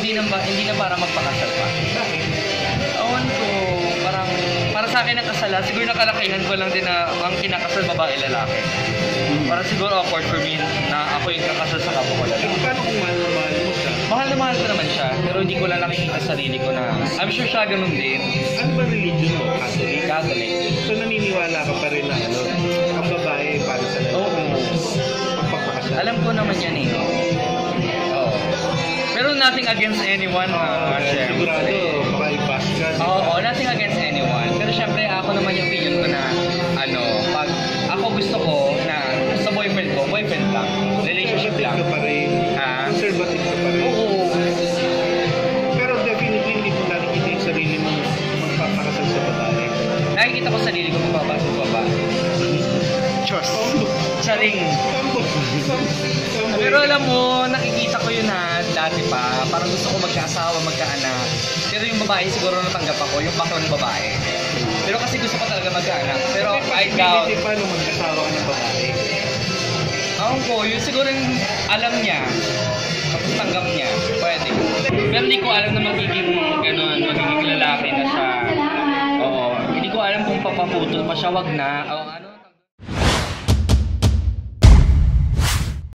hindi na para magpakasal pa. Awan ko, parang para sa akin ang kasalan, siguro nakalakihan ko lang din na ang kinakasal babae lalaki. Parang siguro awkward for me na ako yung kakasal sa kapwa ko lalaki. Paano kung mahal na mahal mo siya? Mahal na mahal ko naman siya, pero hindi ko lang nakikita sa sarili ko na I'm sure siya ganun din. Ano ba religion mo? Catholic? Catholic. So naniniwala ka pa rin na ang babae para sa lalaki? Oo. Pagpapakasal? Alam ko naman yan eh. Oo. Pero nothing against anyone ha. Sigurado, maka-i-bash ka. Oo, nothing against anyone. Pero syempre ako naman yung opinion ko na pag ako gusto ko na sa boyfriend lang. Relationship lang. Conservative ka pa rin. Ha? Conservative ka pa rin. Oo. Pero definitely hindi mo nakikita yung sarili mo magpapakasal sa babae. Nakikita ko sarili ko magpapasok sa babae. Diyos! Saring. Pero alam mo, nakikita ko yun dati pa. Parang gusto ko magkaasawa, magkaanak. Pero yung babae siguro natanggap ako, yung baklang babae. Pero kasi gusto ko talaga magkaanak. Pero I doubt. Hindi pa nung magkasawa ka ng babae. Ako ko, yun siguro yung alam niya. Tapos tanggap niya. Pwede. Pero hindi ko alam na magiging magiging lalaki na siya. Oo. Hindi ko alam kung papaputol pa siya, wag na.